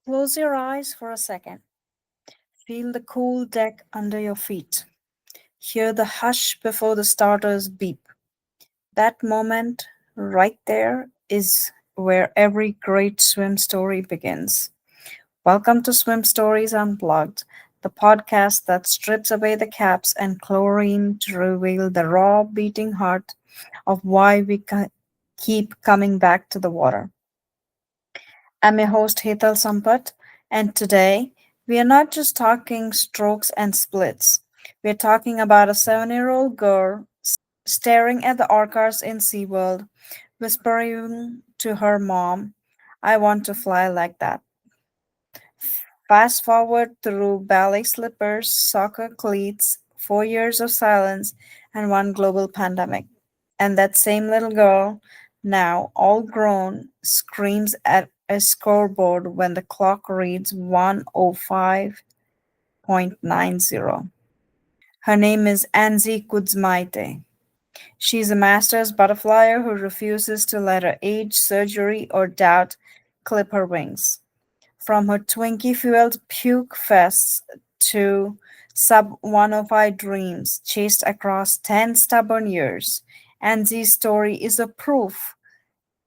Close your eyes for a second. Feel the cool deck under your feet. Hear the hush before the starters beep. That moment right there is where every great swim story begins. Welcome to Swim Stories Unplugged, the podcast that strips away the caps and chlorine to reveal the raw, beating heart of why we keep coming back to the water. I'm your host, Hetal Sampat, and today we are not just talking strokes and splits. We're talking about a 7-year-old girl staring at the orcas in SeaWorld, whispering to her mom, I want to fly like that. Fast forward through ballet slippers, soccer cleats, 4 years of silence, and one global pandemic. And that same little girl, now all grown, screams at a scoreboard when the clock reads 105.90. Her name is Andzy Kudtzmaite. She's a master's butterflyer who refuses to let her age, surgery, or doubt clip her wings. From her Twinkie fueled puke fests to sub 105 dreams chased across 10 stubborn years, Anzy's story is a proof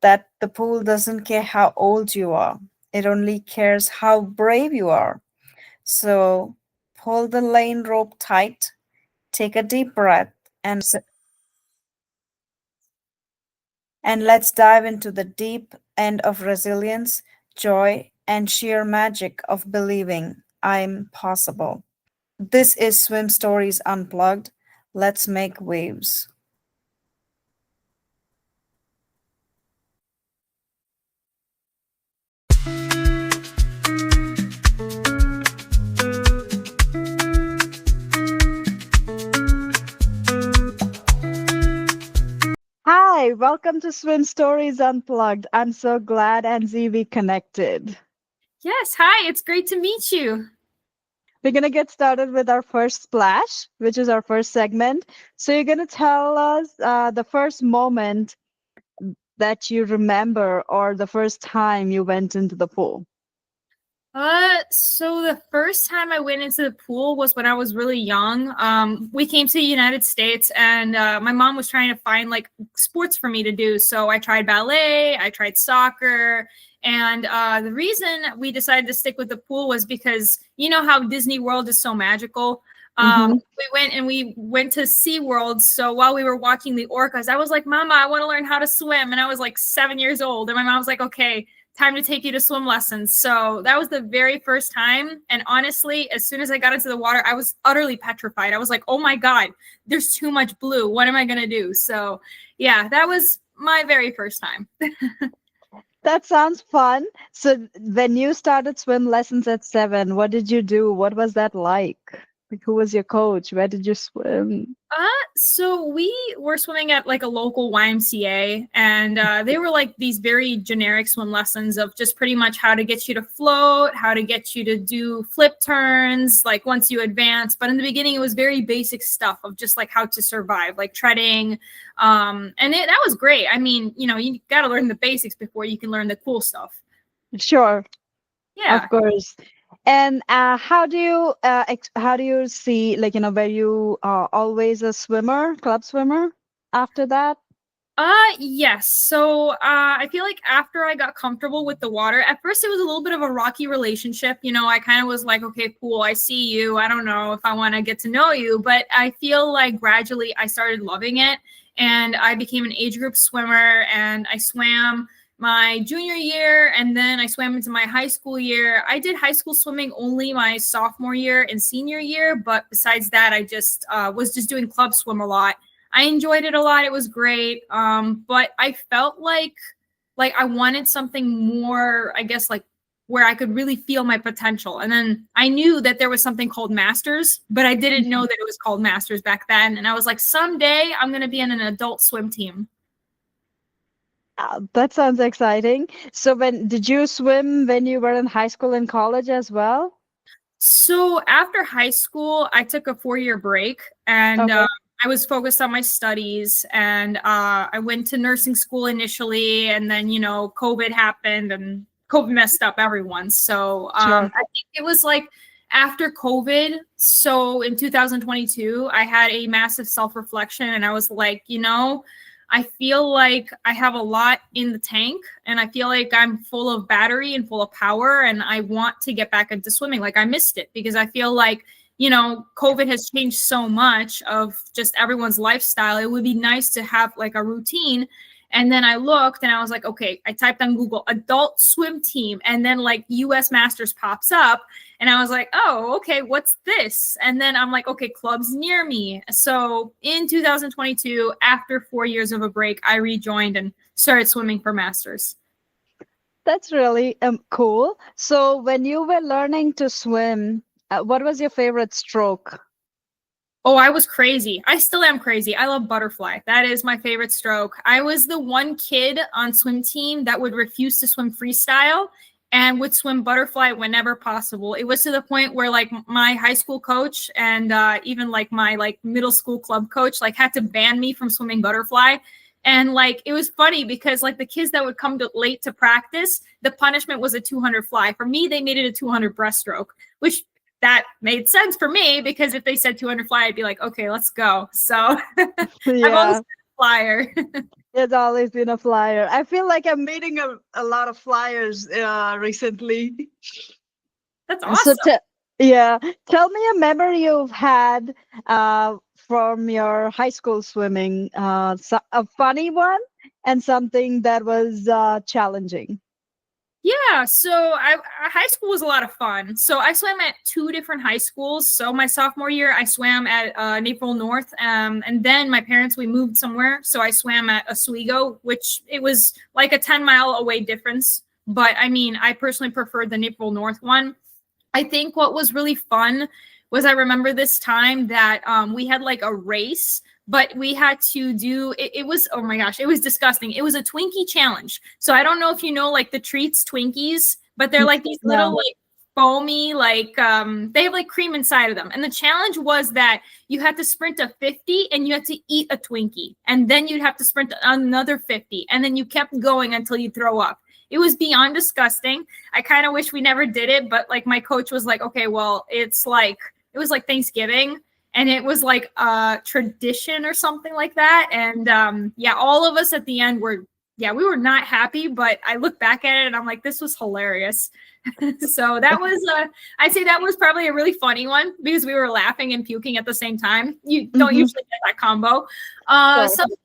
that the pool doesn't care how old you are, it only cares how brave you are. So pull the lane rope tight, take a deep breath, and let's dive into the deep end of resilience, joy, and sheer magic of believing I'm possible. This is Swim Stories Unplugged. Let's make waves. Hi, welcome to Swim Stories Unplugged. I'm so glad Andzy we connected. Yes, hi, it's great to meet you. We're going to get started with our first splash, which is our first segment. So, you're going to tell us the first moment that you remember or the first time you went into the pool. So the first time I went into the pool was when I was really young. We came to the United States and my mom was trying to find like sports for me to do. So I tried ballet, I tried soccer, and the reason we decided to stick with the pool was because you know how Disney World is so magical. We went to SeaWorld. So while we were watching the orcas, I was like, Mama, I want to learn how to swim. And I was like 7 years old. And my mom was like, okay, time to take you to swim lessons. So that was the very first time. And honestly, as soon as I got into the water, I was utterly petrified. I was like, oh my God, there's too much blue. What am I going to do? So yeah, that was my very first time. That sounds fun. So, when you started swim lessons at 7, what did you do? What was that like? Like, who was your coach? Where did you swim? So we were swimming at like a local YMCA, and they were like these very generic swim lessons of just pretty much how to get you to float, how to get you to do flip turns, like once you advance. But in the beginning, it was very basic stuff of just like how to survive, like treading. That was great. I mean, you know, you got to learn the basics before you can learn the cool stuff. Sure, Yeah. of course. And how do you see, like, were you always a swimmer, club swimmer after that? Yes. So I feel like after I got comfortable with the water, at first it was a little bit of a rocky relationship. You know, I kind of was like, okay, cool, I see you. I don't know if I want to get to know you, but I feel like gradually I started loving it, and I became an age group swimmer, and I swam my junior year, and then I swam into my high school year. I did high school swimming only my sophomore year and senior year, but besides that, I just was just doing club swim a lot. I enjoyed it a lot. It was great. But I felt like I wanted something more, I guess, like where I could really feel my potential. And then I knew that there was something called Masters, but I didn't know that it was called Masters back then. And I was like, someday I'm going to be in an adult swim team. That sounds exciting. So, when did you swim when you were in high school and college as well? So after high school, I took a 4-year break, and Okay. I was focused on my studies, and I went to nursing school initially, and then, you know, COVID happened and COVID messed up everyone. So Sure. I think it was like after COVID. So in 2022, I had a massive self-reflection and I was like, I feel like I have a lot in the tank and I feel like I'm full of battery and full of power and I want to get back into swimming. Like I missed it because I feel like, COVID has changed so much of just everyone's lifestyle. It would be nice to have like a routine. And then I looked and I was like, okay, I typed on Google adult swim team and then like US Masters pops up. And I was like, oh, okay, what's this? And then I'm like, okay, clubs near me. So in 2022, after 4 years of a break, I rejoined and started swimming for Masters. That's really cool. So when you were learning to swim, what was your favorite stroke? Oh, I was crazy. I still am crazy. I love butterfly. That is my favorite stroke. I was the one kid on swim team that would refuse to swim freestyle and would swim butterfly whenever possible. It was to the point where like my high school coach and even like my like middle school club coach like had to ban me from swimming butterfly. And like it was funny because like the kids that would come late to practice, the punishment was a 200 fly. For me, they made it a 200 breaststroke, which that made sense for me because if they said 200 fly, I'd be like, okay, let's go. So I've always Yeah, been a flyer. it's always been a flyer. I feel like I'm meeting a lot of flyers recently. That's So, awesome. yeah, tell me a memory you've had from your high school swimming, a funny one and something that was challenging. Yeah, so high school was a lot of fun. So I swam at 2 different high schools. So my sophomore year, I swam at Naperville North, and then my parents we moved somewhere, so I swam at Oswego, which it was like a 10-mile away difference. But I mean, I personally preferred the Naperville North one. I think what was really fun was I remember this time that we had like a race, but we had to do it was, oh my gosh, it was disgusting. It was a Twinkie challenge. So I don't know if you know like the treats Twinkies, but they're like these little No. like foamy, like they have like cream inside of them. And the challenge was that you had to sprint a 50 and you had to eat a Twinkie. And then you'd have to sprint another 50. And then you kept going until you throw up. It was beyond disgusting. I kind of wish we never did it, but like my coach was like, okay, well, it was like Thanksgiving and it was like a tradition or something like that. And yeah, all of us at the end we were not happy, but I look back at it and I'm like, this was hilarious. So that was, I'd say that was probably a really funny one because we were laughing and puking at the same time. You don't usually get that combo. Sure. Something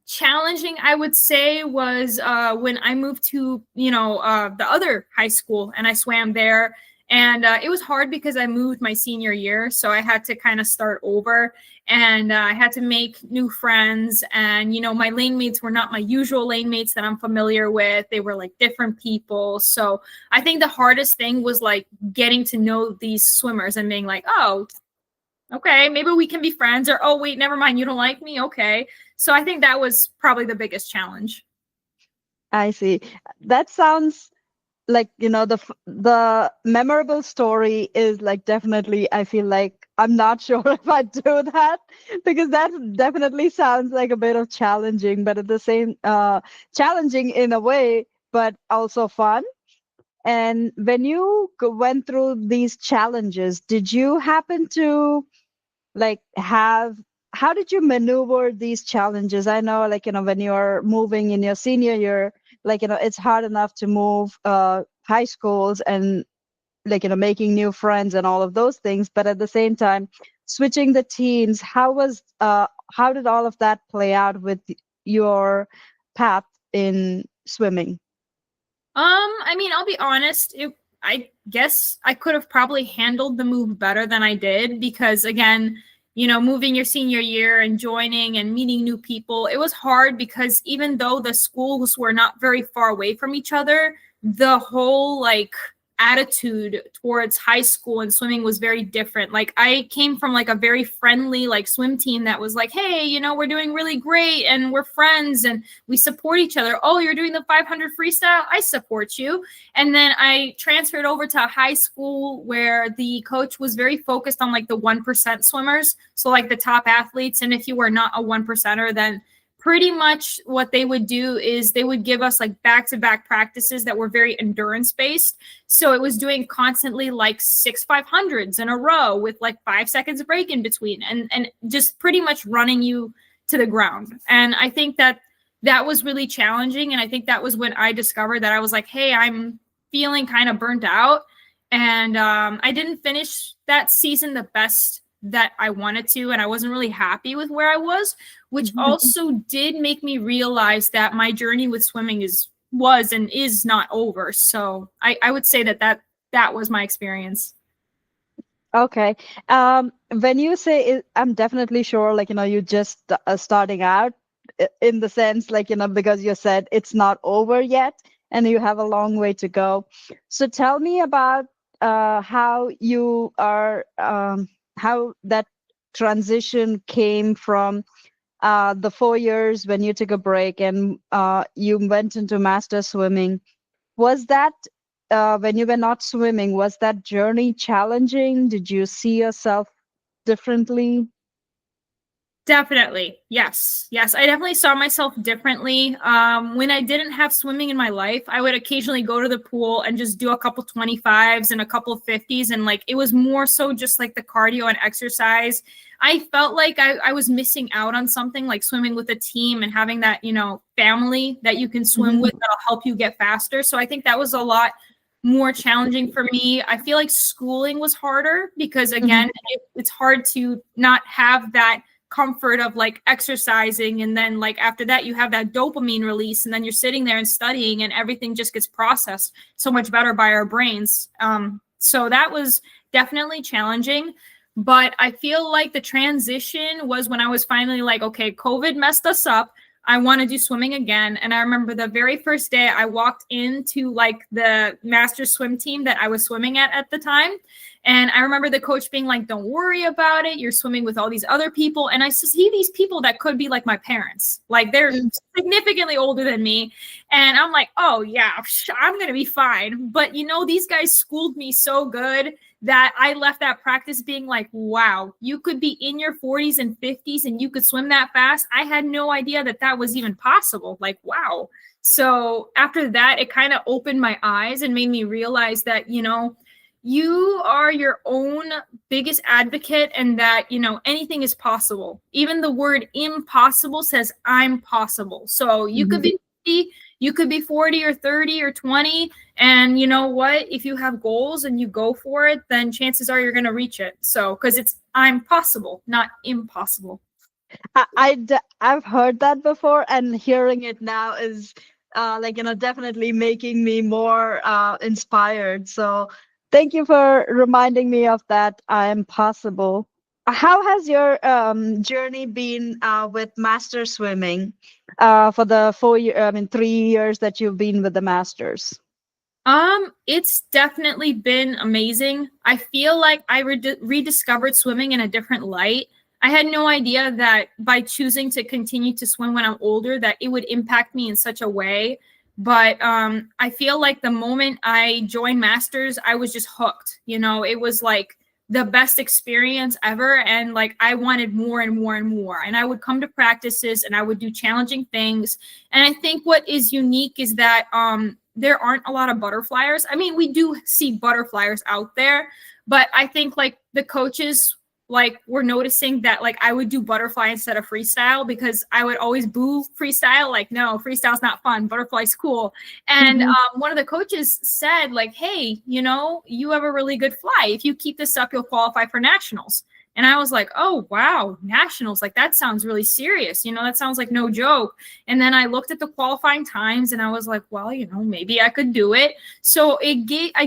challenging, I would say, was when I moved to, the other high school and I swam there. And it was hard because I moved my senior year. So I had to kind of start over and I had to make new friends. And, my lane mates were not my usual lane mates that I'm familiar with. They were like different people. So I think the hardest thing was like getting to know these swimmers and being like, oh, okay, maybe we can be friends, or, oh, wait, never mind, you don't like me? Okay. So I think that was probably the biggest challenge. I see. That sounds like, the memorable story is like definitely, I feel like I'm not sure if I do that because that definitely sounds like a bit of challenging, but at the same challenging in a way, but also fun. And when you went through these challenges, did you happen to like how did you maneuver these challenges? I know, like, when you're moving in your senior year, like, it's hard enough to move high schools and like, making new friends and all of those things. But at the same time, switching the teams, how did all of that play out with your path in swimming? I mean, I'll be honest, I guess I could have probably handled the move better than I did because, again, moving your senior year and joining and meeting new people, it was hard because even though the schools were not very far away from each other, the whole like attitude towards high school and swimming was very different. Like I came from like a very friendly like swim team that was like, hey, we're doing really great and we're friends and we support each other. Oh, you're doing the 500 freestyle? I support you. And then I transferred over to a high school where the coach was very focused on like the 1% swimmers. So like the top athletes. And if you were not a 1%er, then pretty much what they would do is they would give us like back-to-back practices that were very endurance based. So it was doing constantly like 6 500s in a row with like 5 seconds of break in between, and just pretty much running you to the ground. And I think that was really challenging. And I think that was when I discovered that I was like, hey, I'm feeling kind of burnt out. And I didn't finish that season the best that I wanted to, and I wasn't really happy with where I was, which also did make me realize that my journey with swimming was and is not over. So I would say that was my experience. Okay. When you say I'm definitely sure, like, you just starting out in the sense, like, because you said it's not over yet and you have a long way to go. So tell me about how you are, how that transition came from the 4 years when you took a break and you went into master swimming. Was that when you were not swimming, was that journey challenging? Did you see yourself differently? Definitely. Yes. Yes. I definitely saw myself differently. When I didn't have swimming in my life, I would occasionally go to the pool and just do a couple 25s and a couple 50s. And like, it was more so just like the cardio and exercise. I felt like I was missing out on something, like swimming with a team and having that, family that you can swim with that'll help you get faster. So I think that was a lot more challenging for me. I feel like schooling was harder because again, it's hard to not have that comfort of like exercising, and then like after that you have that dopamine release, and then you're sitting there and studying and everything just gets processed so much better by our brains. So that was definitely challenging, but I feel like the transition was when I was finally like, okay, COVID messed us up, I want to do swimming again. And I remember the very first day I walked into like the master swim team that I was swimming at the time. And I remember the coach being like, don't worry about it, you're swimming with all these other people. And I see these people that could be like my parents, like they're significantly older than me. And I'm like, oh yeah, I'm going to be fine. But these guys schooled me so good that I left that practice being like, wow, you could be in your 40s and 50s and you could swim that fast. I had no idea that was even possible. Like, wow. So after that, it kind of opened my eyes and made me realize that, you are your own biggest advocate, and that, anything is possible. Even the word impossible says I'm possible. So you could be 50, you could be 40 or 30 or 20. And you know what? If you have goals and you go for it, then chances are you're going to reach it. So, because I'm possible, not impossible. I've heard that before, and hearing it now is definitely making me more inspired. So thank you for reminding me of that. I am possible. How has your journey been with master swimming for the 3 years that you've been with the masters? It's definitely been amazing. I feel like I rediscovered swimming in a different light. I had no idea that by choosing to continue to swim when I'm older, that it would impact me in such a way. But I feel like the moment I joined Masters, I was just hooked. It was like the best experience ever. And like, I wanted more and more and more. And I would come to practices and I would do challenging things. And I think what is unique is that there aren't a lot of butterflyers. I mean, we do see butterflyers out there, but I think like the coaches like were noticing that like I would do butterfly instead of freestyle, because I would always boo freestyle. Like, no, freestyle's not fun. Butterfly's cool. And one of the coaches said like, hey, you have a really good fly. If you keep this up, you'll qualify for nationals. And I was like, oh, wow, nationals, like that sounds really serious. That sounds like no joke. And then I looked at the qualifying times and I was like, well, maybe I could do it. So I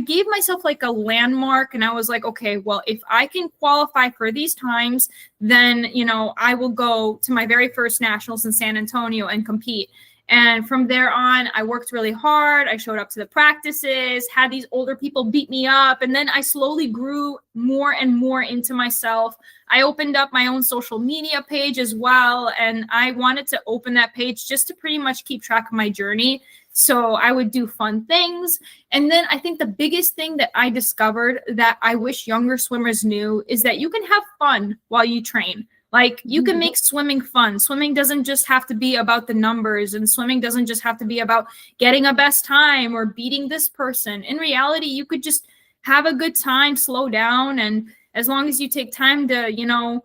gave myself like a landmark, and I was like, okay, well, if I can qualify for these times, then, I will go to my very first nationals in San Antonio and compete. And from there on, I worked really hard. I showed up to the practices, had these older people beat me up. And then I slowly grew more and more into myself. I opened up my own social media page as well. And I wanted to open that page just to pretty much keep track of my journey. So I would do fun things. And then I think the biggest thing that I discovered that I wish younger swimmers knew is that you can have fun while you train. Like, you can make swimming fun. Swimming doesn't just have to be about the numbers, and swimming doesn't just have to be about getting a best time or beating this person. In reality, you could just have a good time, slow down, and as long as you take time to,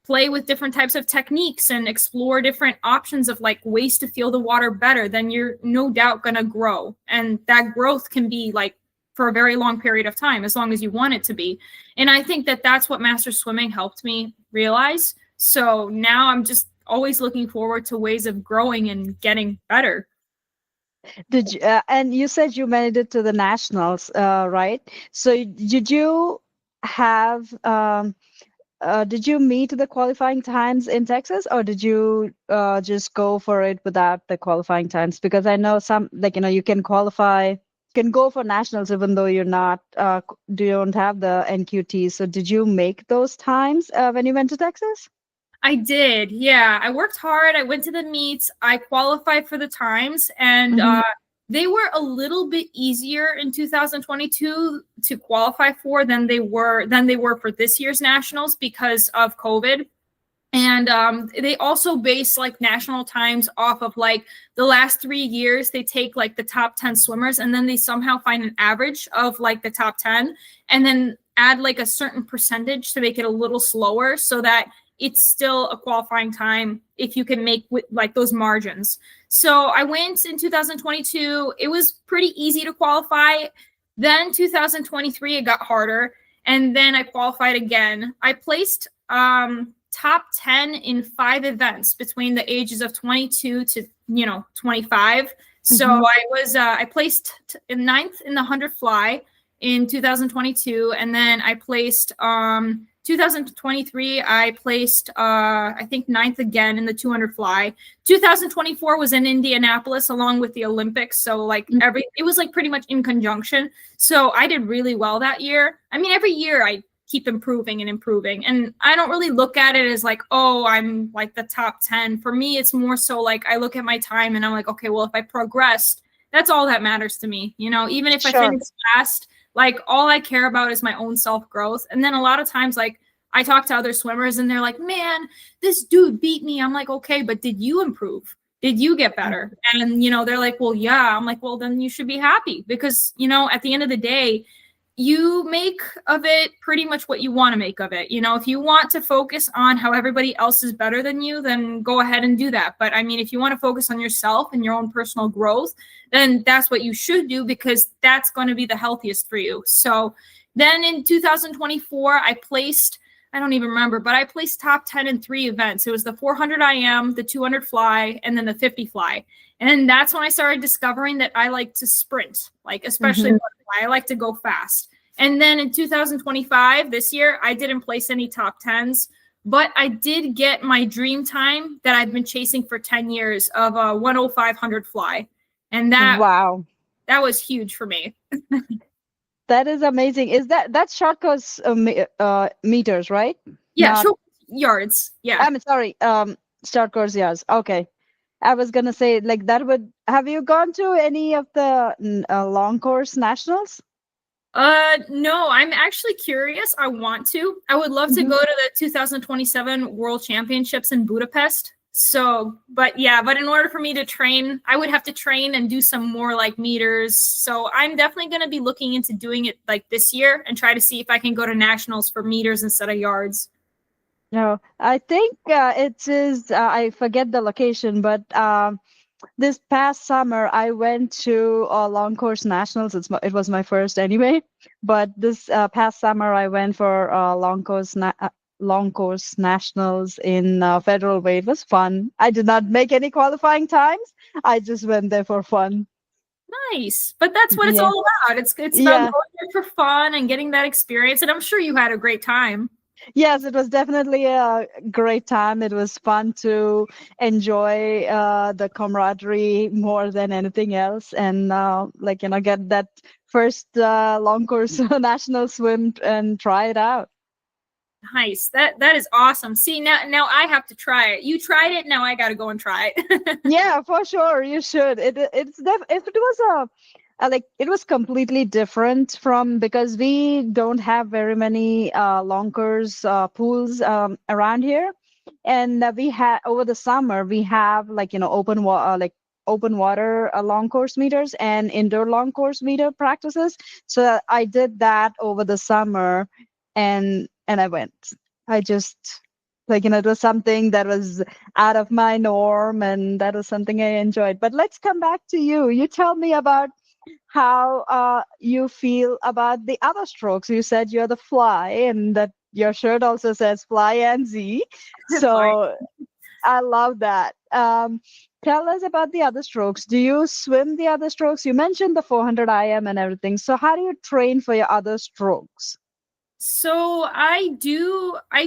play with different types of techniques and explore different options of like ways to feel the water better, then you're no doubt going to grow. And that growth can be like for a very long period of time, as long as you want it to be. And I think that that's what master swimming helped me realize. So now I'm just always looking forward to ways of growing and getting better. Did you, and you said you made it to the nationals, right? So did you have did you meet the qualifying times in Texas, or did you just go for it without the qualifying times? Because I know some, like, you can qualify, can go for nationals even though you're not, don't have the NQT. So did you make those times when you went to Texas? I did. Yeah. I worked hard. I went to the meets. I qualified for the times, and they were a little bit easier in 2022 to qualify for than they were for this year's nationals because of COVID. And they also base like national times off of like the last 3 years. They take like the top 10 swimmers, and then they somehow find an average of like the top 10, and then add like a certain percentage to make it a little slower so that it's still a qualifying time if you can make with like those margins. So I went in 2022. It was pretty easy to qualify. Then 2023, it got harder. And then I qualified again. I placed top 10 in 5 events between the ages of 22 to 25. So I placed in 9th in the 100 fly in 2022, and then I placed 2023 I placed I think 9th again in the 200 fly. 2024 was in Indianapolis along with the Olympics, so like it was like pretty much in conjunction. So I did really well that year. I mean, every year I keep improving and improving, and I don't really look at it as like, oh, I'm like the top 10. For me, it's more so like I look at my time and I'm like, okay, well, if I progressed, that's all that matters to me. Even if I finish last, like all I care about is my own self-growth. And then a lot of times, like, I talk to other swimmers and they're like, man, this dude beat me. I'm like, okay, but did you improve? Did you get better? And, they're like, well, yeah. I'm like, well, then you should be happy because, at the end of the day, you make of it pretty much what you want to make of it. If you want to focus on how everybody else is better than you, then go ahead and do that. But I mean, if you want to focus on yourself and your own personal growth, then that's what you should do because that's going to be the healthiest for you. So then in 2024, I don't even remember, but I placed top 10 in 3 events. It was the 400 IM, the 200 fly, and then the 50 fly. And that's when I started discovering that I like to sprint, like especially I like to go fast. And then in 2025, this year, I didn't place any top 10s, but I did get my dream time that I've been chasing for 10 years of a 10500 fly. And that was huge for me. That is amazing. That's short course meters, right? Yeah, short yards. Yeah. I'm sorry, short course yards. Okay. I was gonna say like that would. Have you gone to any of the long course nationals? No, I'm actually curious. I want to. I would love to go to the 2027 World Championships in Budapest. So, but in order for me to train, I would have to train and do some more like meters. So I'm definitely going to be looking into doing it like this year and try to see if I can go to nationals for meters instead of yards. No, I think it is, I forget the location, but this past summer I went to long course nationals. It was my first anyway, but this past summer I went for long course nationals in Federal Way. It was fun. I did not make any qualifying times. I just went there for fun. Nice. But that's what it's all about. It's about going there for fun and getting that experience. And I'm sure you had a great time. Yes, it was definitely a great time. It was fun to enjoy the camaraderie more than anything else, and get that first long course national swim and try it out. Nice. That is awesome. See, now I have to try it. You tried it, now I got to go and try it. Yeah, for sure, you should. If it was it was completely different because we don't have very many long course pools around here. And we had over the summer we have like open water long course meters and indoor long course meter practices. So I did that over the summer, and I went. I just it was something that was out of my norm, and that was something I enjoyed. But let's come back to you. You tell me about how you feel about the other strokes. You said you're the fly, and that your shirt also says fly Andzy. Fly. So I love that. Tell us about the other strokes. Do you swim the other strokes? You mentioned the 400 IM and everything. So how do you train for your other strokes? So I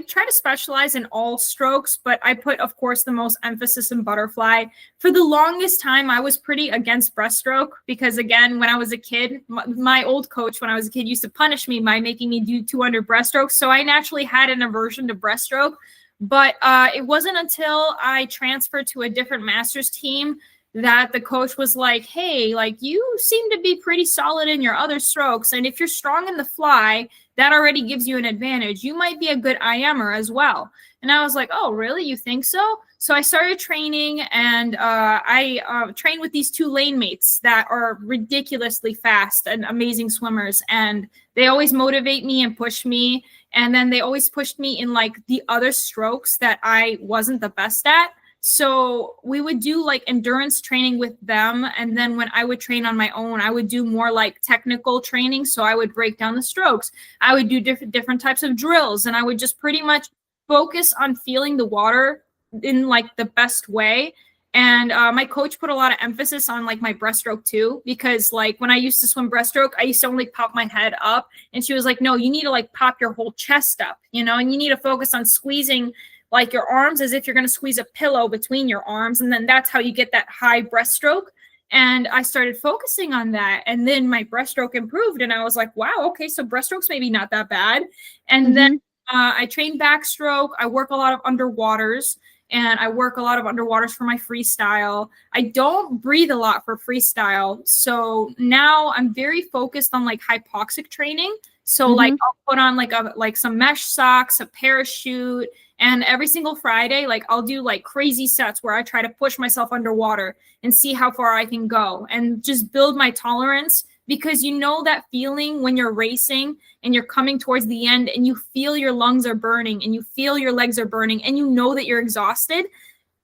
try to specialize in all strokes, but I put, of course, the most emphasis in butterfly. For the longest time, I was pretty against breaststroke because, again, when I was a kid, my old coach when I was a kid used to punish me by making me do 200 breaststrokes. So I naturally had an aversion to breaststroke. But it wasn't until I transferred to a different master's team that the coach was like, hey, like you seem to be pretty solid in your other strokes. And if you're strong in the fly, that already gives you an advantage. You might be a good IMer as well. And I was like, oh, really? You think so? So I started training, and I trained with these two lane mates that are ridiculously fast and amazing swimmers. And they always motivate me and push me. And then they always pushed me in like the other strokes that I wasn't the best at. So we would do like endurance training with them. And then when I would train on my own, I would do more like technical training. So I would break down the strokes. I would do different types of drills, and I would just pretty much focus on feeling the water in like the best way. And my coach put a lot of emphasis on like my breaststroke too, because like when I used to swim breaststroke, I used to only pop my head up, and she was like, no, you need to like pop your whole chest up, and you need to focus on squeezing like your arms as if you're going to squeeze a pillow between your arms. And then that's how you get that high breaststroke. And I started focusing on that. And then my breaststroke improved. And I was like, wow, okay, so breaststroke's maybe not that bad. And then I train backstroke. I work a lot of underwaters. And I work a lot of underwaters for my freestyle. I don't breathe a lot for freestyle. So now I'm very focused on like hypoxic training. So like I'll put on like some mesh socks, a parachute, and every single Friday, like I'll do like crazy sets where I try to push myself underwater and see how far I can go and just build my tolerance, because you know that feeling when you're racing and you're coming towards the end and you feel your lungs are burning and you feel your legs are burning and you know that you're exhausted.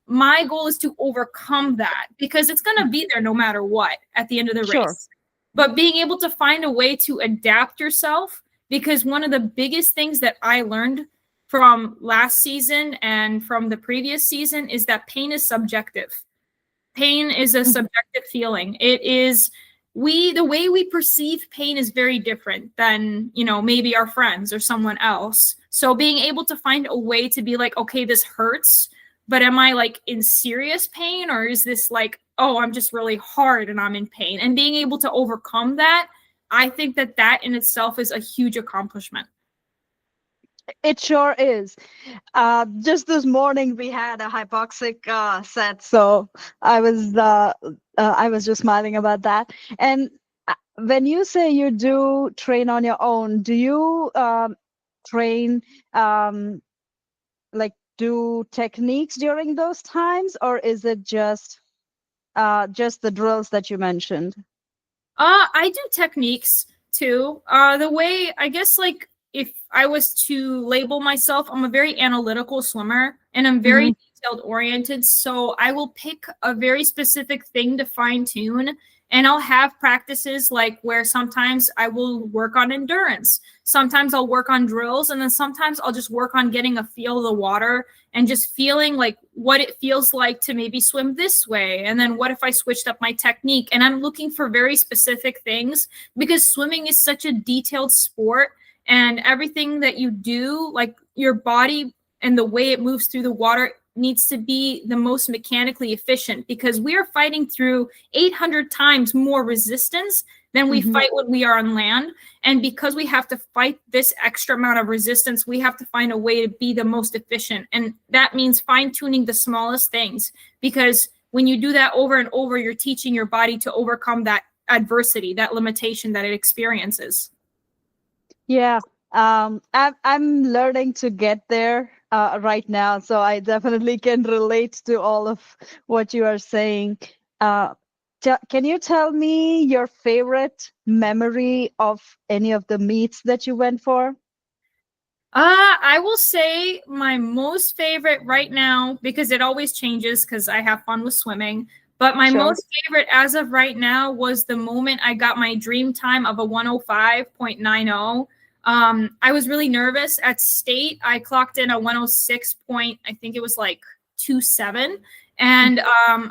My goal is to overcome that, because it's going to be there no matter what at the end of the race. But being able to find a way to adapt yourself, because one of the biggest things that I learned from last season and from the previous season is that pain is subjective. Pain is a subjective feeling. It is the way we perceive pain is very different than, maybe our friends or someone else. So being able to find a way to be like, okay, this hurts, but am I like in serious pain, or is this like, oh, I'm just really hard and I'm in pain? And being able to overcome that, I think that in itself is a huge accomplishment. It sure is. Just this morning we had a hypoxic set, so I was just smiling about that. And when you say you do train on your own, do you train like do techniques during those times, or is it just the drills that you mentioned? I do techniques too. The way, I guess, like if I was to label myself, I'm a very analytical swimmer and I'm very detailed oriented. So I will pick a very specific thing to fine tune. And I'll have practices like where sometimes I will work on endurance. Sometimes I'll work on drills. And then sometimes I'll just work on getting a feel of the water and just feeling like what it feels like to maybe swim this way. And then what if I switched up my technique? And I'm looking for very specific things, because swimming is such a detailed sport, and everything that you do, like your body and the way it moves through the water, needs to be the most mechanically efficient, because we are fighting through 800 times more resistance than we fight when we are on land. And because we have to fight this extra amount of resistance, we have to find a way to be the most efficient. And that means fine tuning the smallest things, because when you do that over and over, you're teaching your body to overcome that adversity, that limitation that it experiences. Yeah. I'm learning to get there. right now, so I definitely can relate to all of what you are saying. Uh, can you tell me your favorite memory of any of the meets that you went for? I will say my most favorite right now, because it always changes because I have fun with swimming. But my Sure. most favorite as of right now was the moment I got my dream time of a 105.90. I was really nervous at state. I clocked in a 106 point, I think it was like 27. And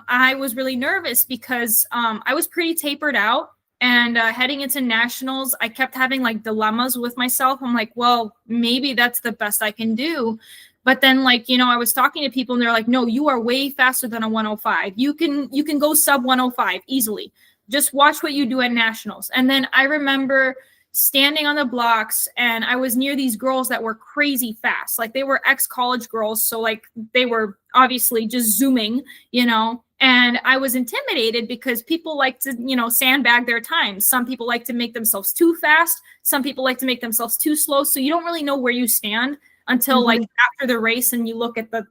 I was really nervous because I was pretty tapered out. And heading into nationals, I kept having like dilemmas with myself. I'm like, well, maybe that's the best I can do. But then, like, I was talking to people and they're like, no, you are way faster than a 105. You can go sub 105 easily. Just watch what you do at nationals. And then I remember standing on the blocks and I was near these girls that were crazy fast. Like they were ex-college girls. So like they were obviously just zooming. And I was intimidated because people like to, sandbag their time. Some people like to make themselves too fast. Some people like to make themselves too slow. So you don't really know where you stand until like after the race and you look at the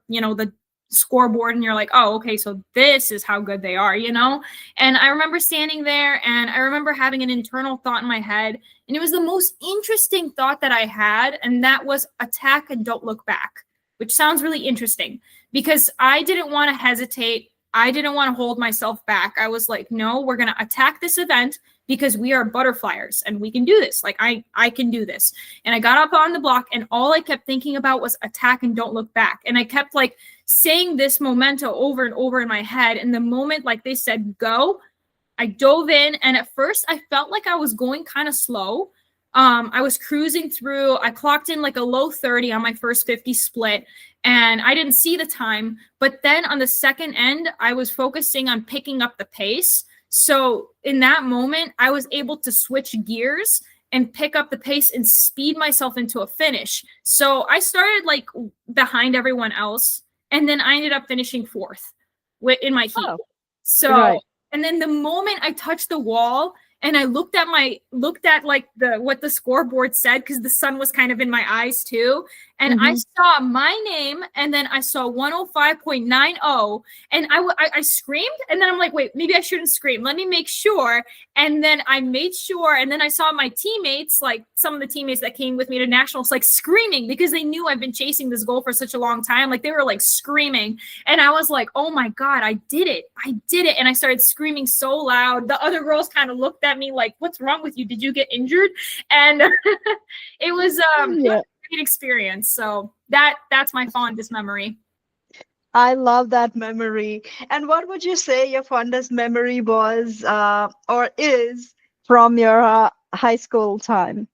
scoreboard and you're like, oh, okay, so this is how good they are. And I remember standing there and I remember having an internal thought in my head. And it was the most interesting thought that I had. And that was attack and don't look back, which sounds really interesting because I didn't want to hesitate. I didn't want to hold myself back. I was like, no, we're going to attack this event because we are butterflyers and we can do this. Like I can do this. And I got up on the block and all I kept thinking about was attack and don't look back. And I kept like saying this memento over and over in my head. And the moment like they said, go, I dove in. And at first I felt like I was going kind of slow. I was cruising through. I clocked in like a low 30 on my first 50 split. And I didn't see the time. But then on the second end, I was focusing on picking up the pace. So in that moment, I was able to switch gears and pick up the pace and speed myself into a finish. So I started like behind everyone else. And then I ended up finishing fourth in my heat. Oh, So, right. and then the moment I touched the wall, and I looked at like what the scoreboard said because the sun was kind of in my eyes too. And I saw my name and then I saw 105.90 and I screamed and then I'm like, wait, maybe I shouldn't scream. Let me make sure. And then I made sure. And then I saw my teammates, like some of the teammates that came with me to nationals, like screaming because they knew I've been chasing this goal for such a long time. Like they were like screaming. And I was like, oh my God, I did it. I did it. And I started screaming so loud. The other girls kind of looked at me like, what's wrong with you? Did you get injured? And it was Yeah. great experience. So that's my fondest memory. I love that memory. And what would you say your fondest memory was or is from your high school time?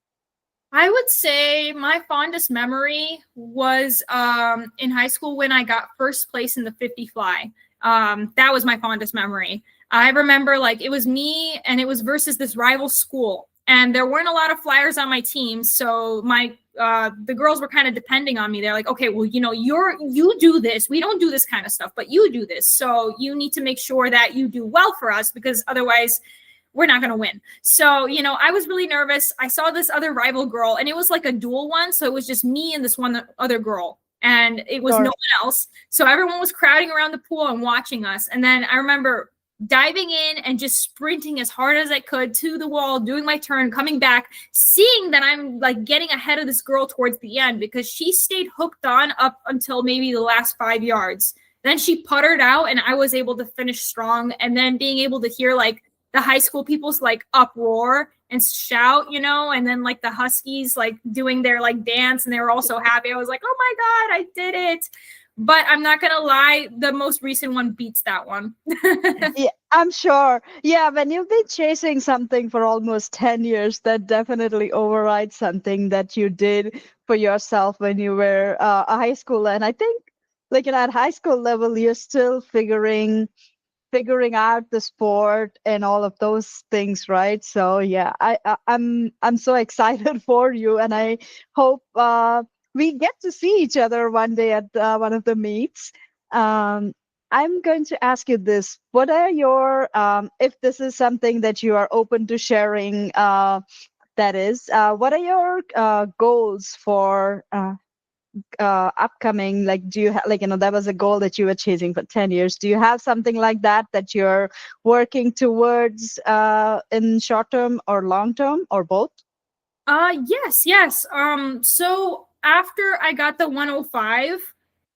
I would say my fondest memory was in high school when I got first place in the 50 fly. That was my fondest memory. I remember like it was me and it was versus this rival school. And there weren't a lot of flyers on my team. So the girls were kind of depending on me. They're like, okay, well, you do this. We don't do this kind of stuff, but you do this. So you need to make sure that you do well for us because otherwise we're not going to win. So, I was really nervous. I saw this other rival girl and it was like a dual one. So it was just me and this one other girl and it was no one else. So everyone was crowding around the pool and watching us. And then I remember diving in and just sprinting as hard as I could to the wall, doing my turn, coming back, seeing that I'm like getting ahead of this girl towards the end because she stayed hooked on up until maybe the last 5 yards. Then she puttered out and I was able to finish strong. And then being able to hear like the high school people's like uproar and shout, and then like the Huskies like doing their like dance and they were all so happy. I was like, oh my God, I did it. But I'm not going to lie, the most recent one beats that one. Yeah, I'm sure. Yeah, when you've been chasing something for almost 10 years, that definitely overrides something that you did for yourself when you were a high schooler. And I think like at high school level, you're still figuring out the sport and all of those things, right? So yeah, I'm so excited for you, and I hope we get to see each other one day at one of the meets. I'm going to ask you this: what are your, if this is something that you are open to sharing, that is, what are your goals for upcoming, like, do you have, like, that was a goal that you were chasing for 10 years. Do you have something like that you're working towards in short term or long term or both? Yes. So after I got the 105,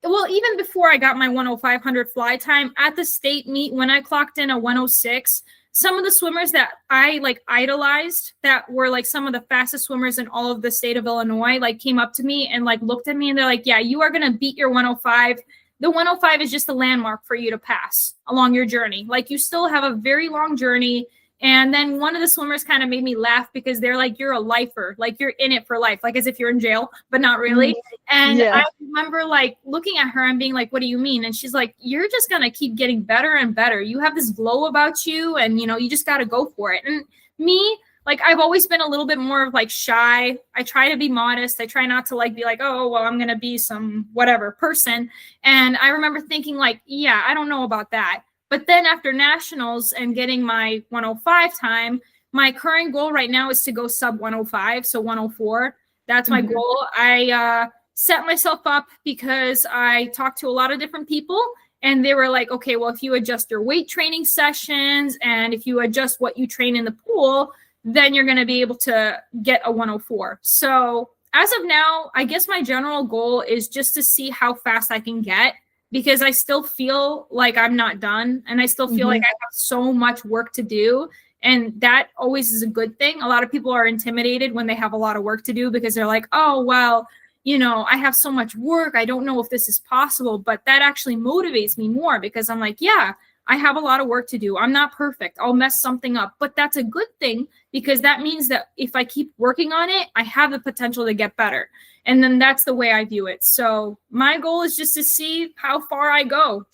well, even before I got my 10500 fly time at the state meet, when I clocked in a 106, some of the swimmers that I like idolized, that were like some of the fastest swimmers in all of the state of Illinois, like came up to me and like looked at me and they're like, yeah, you are going to beat your 105. The 105 is just a landmark for you to pass along your journey. Like, you still have a very long journey. And then one of the swimmers kind of made me laugh because they're like, you're a lifer, like you're in it for life, like as if you're in jail, but not really. And Yeah. I remember like looking at her and being like, what do you mean? And she's like, you're just going to keep getting better and better. You have this glow about you and, you know, you just got to go for it. And me, like, I've always been a little bit more of like shy. I try to be modest. I try not to like be like, oh, well, I'm going to be some whatever person. And I remember thinking like, yeah, I don't know about that. But then after nationals and getting my 105 time, my current goal right now is to go sub 105, so 104. That's my goal. I set myself up because I talked to a lot of different people and they were like, okay, well, if you adjust your weight training sessions and if you adjust what you train in the pool, then you're going to be able to get a 104. So as of now, I guess my general goal is just to see how fast I can get, because I still feel like I'm not done and I still feel like I have so much work to do. And that always is a good thing. A lot of people are intimidated when they have a lot of work to do because they're like, oh, well, you know, I have so much work. I don't know if this is possible. But that actually motivates me more because I'm like, yeah, I have a lot of work to do. I'm not perfect. I'll mess something up. But that's a good thing because that means that if I keep working on it, I have the potential to get better. And then that's the way I view it. So my goal is just to see how far I go.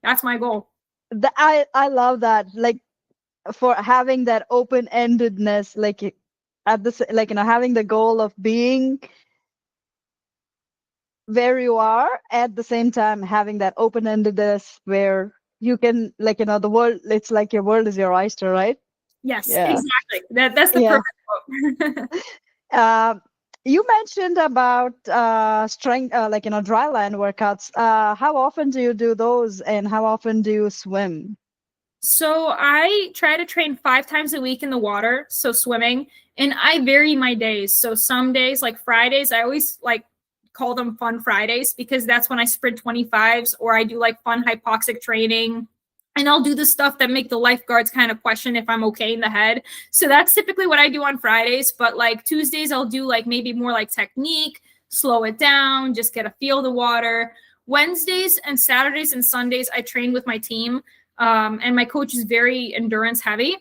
That's my goal. I love that. Like, for having that open-endedness, like at this, like, having the goal of being where you are, at the same time having that open-endedness where you can, like, the world, it's like your world is your oyster, right? Yes, Yeah. exactly. That's the Yeah. perfect quote. You mentioned about strength, like, dry land workouts. How often do you do those, and how often do you swim? So I try to train 5 times a week in the water, so swimming, and I vary my days. So some days, like Fridays, I always like call them fun Fridays because that's when I sprint 25s or I do like fun hypoxic training. And I'll do the stuff that make the lifeguards kind of question if I'm okay in the head. So that's typically what I do on Fridays. But like Tuesdays, I'll do like maybe more like technique, slow it down, just get a feel of the water. Wednesdays and Saturdays and Sundays, I train with my team. And my coach is very endurance heavy.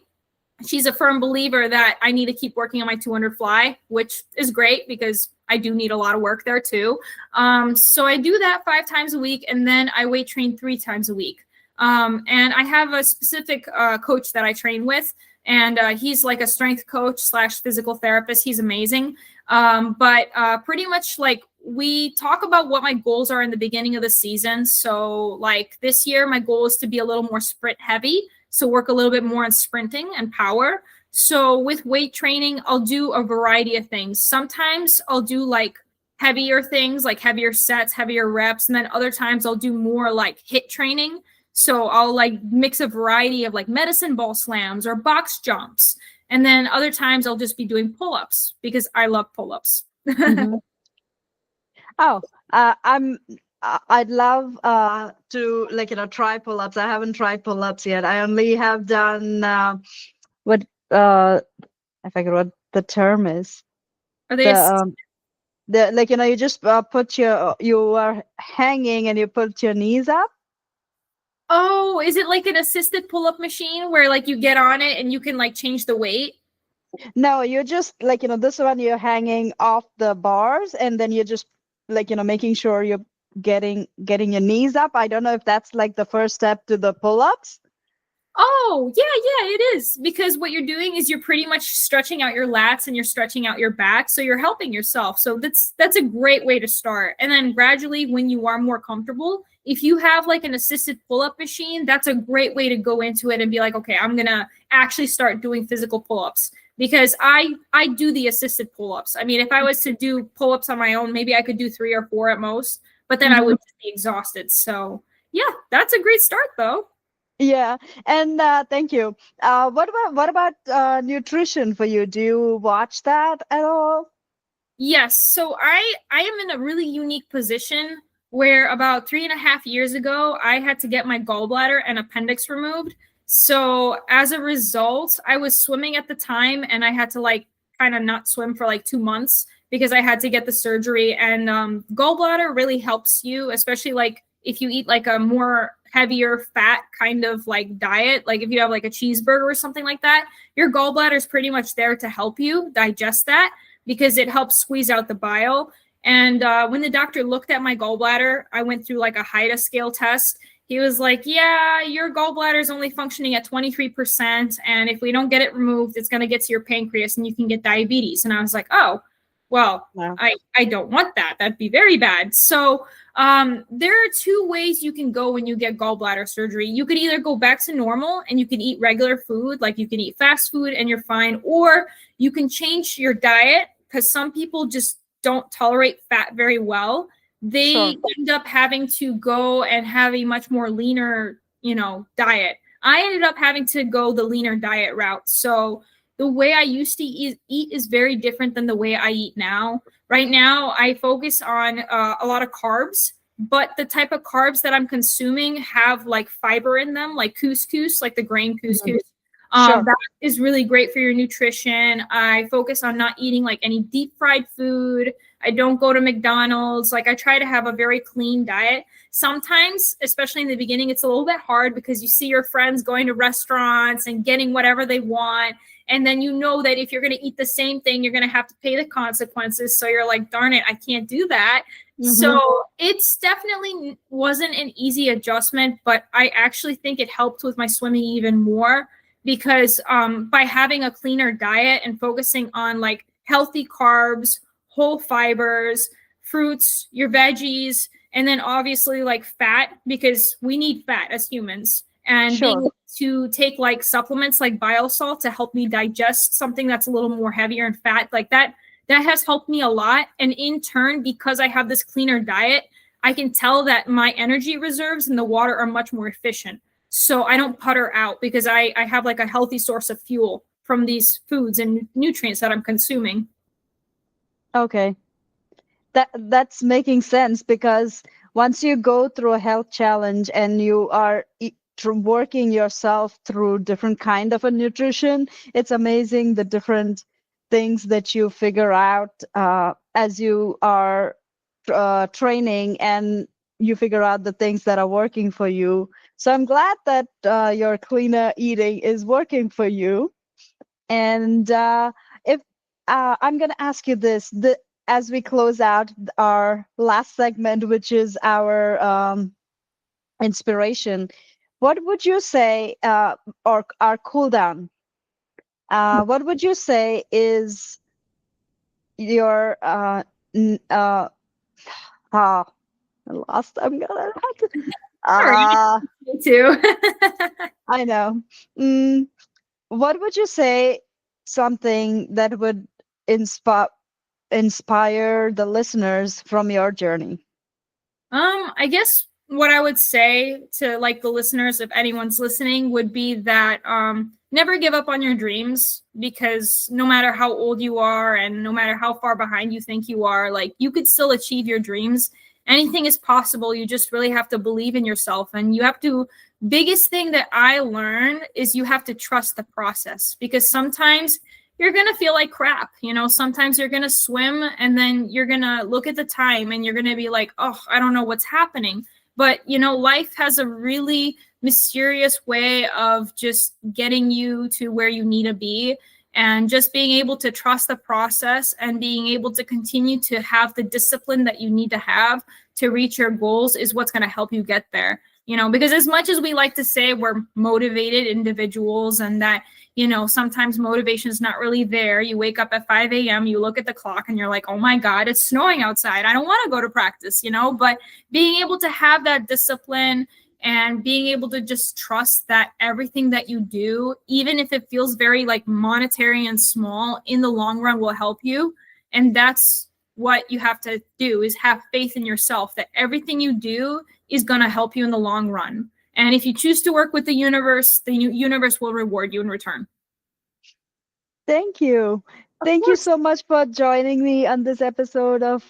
She's a firm believer that I need to keep working on my 200 fly, which is great because I do need a lot of work there too. So I do that 5 times a week, and then I weight train 3 times a week. And I have a specific coach that I train with, and he's like a strength coach / physical therapist. He's amazing. But pretty much like we talk about what my goals are in the beginning of the season. So like this year, my goal is to be a little more sprint heavy. So work a little bit more on sprinting and power. So with weight training, I'll do a variety of things. Sometimes I'll do like heavier things, like heavier sets, heavier reps. And then other times I'll do more like HIIT training. So I'll like mix a variety of like medicine ball slams or box jumps. And then other times I'll just be doing pull-ups because I love pull-ups. Oh, I'd love to, like, try pull-ups. I haven't tried pull-ups yet. I only have done what I forget what the term is. Are they The like, you just put you are hanging and you put your knees up. Oh, is it like an assisted pull-up machine where like you get on it and you can like change the weight? No, you're just like, this one you're hanging off the bars, and then you're just like, making sure you're getting your knees up. I don't know if that's like the first step to the pull-ups. Oh, yeah, it is. Because what you're doing is you're pretty much stretching out your lats and you're stretching out your back. So you're helping yourself. So that's a great way to start. And then gradually, when you are more comfortable, if you have like an assisted pull-up machine, that's a great way to go into it and be like, okay, I'm gonna actually start doing physical pull-ups, because I do the assisted pull-ups. I mean, if I was to do pull-ups on my own, maybe I could do 3 or 4 at most, but then I would just be exhausted. So yeah, that's a great start though. Yeah, and thank you. What about nutrition for you? Do you watch that at all? Yes. So I am in a really unique position where about 3.5 years ago, I had to get my gallbladder and appendix removed. So as a result, I was swimming at the time, and I had to like kind of not swim for like 2 months because I had to get the surgery. And gallbladder really helps you, especially like if you eat like a more heavier fat kind of like diet, like if you have like a cheeseburger or something like that, your gallbladder is pretty much there to help you digest that, because it helps squeeze out the bile. And when the doctor looked at my gallbladder, I went through like a HIDA scale test. He was like, yeah, your gallbladder is only functioning at 23%. And if we don't get it removed, it's going to get to your pancreas and you can get diabetes. And I was like, oh, well, Wow. I don't want that. That'd be very bad. So there are 2 ways you can go when you get gallbladder surgery. You could either go back to normal and you can eat regular food, like you can eat fast food and you're fine, or you can change your diet, because some people just don't tolerate fat very well. They end up having to go and have a much more leaner, diet. I ended up having to go the leaner diet route. So the way I used to eat is very different than the way I eat now. Right now, I focus on a lot of carbs, but the type of carbs that I'm consuming have like fiber in them, like couscous, like the grain couscous. That is really great for your nutrition. I focus on not eating like any deep fried food. I don't go to McDonald's. Like I try to have a very clean diet. Sometimes, especially in the beginning, it's a little bit hard because you see your friends going to restaurants and getting whatever they want. And then you know that if you're going to eat the same thing, you're going to have to pay the consequences. So you're like, darn it, I can't do that. So it's definitely wasn't an easy adjustment, but I actually think it helped with my swimming even more, because by having a cleaner diet and focusing on like healthy carbs, whole fibers, fruits, your veggies, and then obviously like fat, because we need fat as humans. And being able to take like supplements like bile salt to help me digest something that's a little more heavier in fat, like that has helped me a lot. And in turn, because I have this cleaner diet, I can tell that my energy reserves in the water are much more efficient. So I don't putter out, because I have like a healthy source of fuel from these foods and nutrients that I'm consuming. Okay. That's making sense, because once you go through a health challenge and you are working yourself through different kind of a nutrition, it's amazing the different things that you figure out as you are training, and you figure out the things that are working for you. So I'm glad that your cleaner eating is working for you. And if I'm going to ask you this, as we close out our last segment, which is our inspiration, what would you say, or our cool down? What would you say is your lost? I'm gonna have to. Me too. I know. What would you say something that would inspire the listeners from your journey? I guess what I would say to like the listeners, if anyone's listening, would be that never give up on your dreams, because no matter how old you are and no matter how far behind you think you are, like you could still achieve your dreams. Anything is possible. You just really have to believe in yourself, and you have to, biggest thing that I learned is you have to trust the process, because sometimes you're going to feel like crap. Sometimes you're going to swim and then you're going to look at the time and you're going to be like, oh, I don't know what's happening. But, life has a really mysterious way of just getting you to where you need to be. And just being able to trust the process and being able to continue to have the discipline that you need to have to reach your goals is what's going to help you get there. Because as much as we like to say we're motivated individuals and that, sometimes motivation is not really there. You wake up at 5 a.m., you look at the clock and you're like, oh my God, it's snowing outside. I don't want to go to practice, but being able to have that discipline and being able to just trust that everything that you do, even if it feels very like monetary and small, in the long run will help you. And that's what you have to do, is have faith in yourself that everything you do is going to help you in the long run. And if you choose to work with the universe will reward you in return. Thank you. Of Thank you course. so much for joining me on this episode of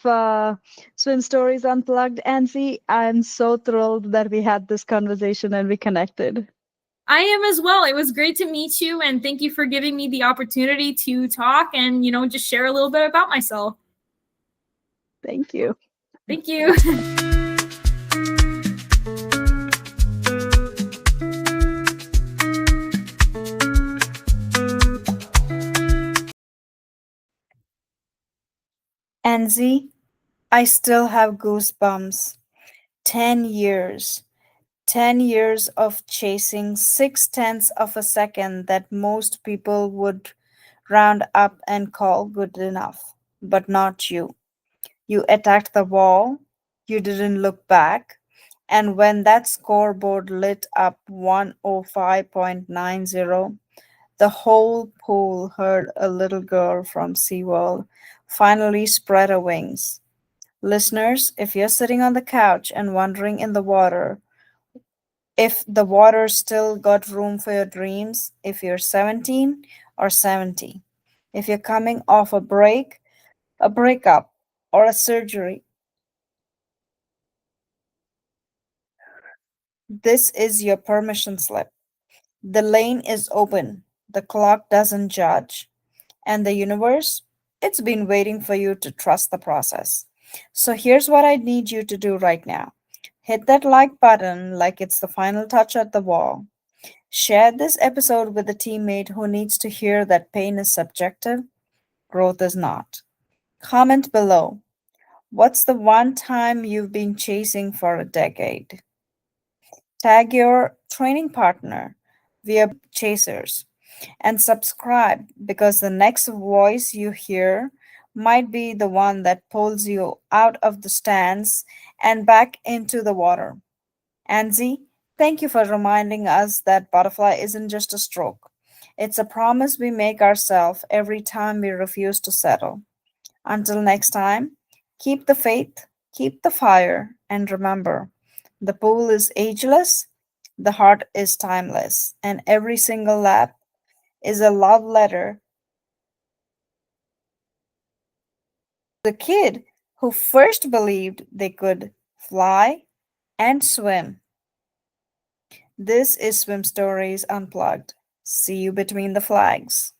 Swim Stories Unplugged, Andzy. I'm so thrilled that we had this conversation and we connected. I am as well. It was great to meet you, and thank you for giving me the opportunity to talk and, just share a little bit about myself. Thank you. Thank you. Andzy, I still have goosebumps. 10 years. 10 years of chasing 6/10 of a second that most people would round up and call good enough. But not you. You attacked the wall. You didn't look back. And when that scoreboard lit up 105.90, the whole pool heard a little girl from SeaWorld finally spread her wings. Listeners, if you're sitting on the couch and wondering in the water if the water still got room for your dreams, if you're 17 or 70, if you're coming off a break, a breakup, or a surgery, this is your permission slip. The lane is open, the clock doesn't judge, and the universe, it's been waiting for you to trust the process. So here's what I need you to do right now: hit that like button like it's the final touch at the wall. Share this episode with a teammate who needs to hear that pain is subjective, growth is not. Comment below. What's the one time you've been chasing for a decade? Tag your training partner via Chasers and subscribe, because the next voice you hear might be the one that pulls you out of the stands and back into the water. Andzy, thank you for reminding us that butterfly isn't just a stroke. It's a promise we make ourselves every time we refuse to settle. Until next time, keep the faith, keep the fire, and remember, the pool is ageless, the heart is timeless, and every single lap is a love letter. The kid who first believed they could fly and swim. This is Swim Stories Unplugged. See you between the flags.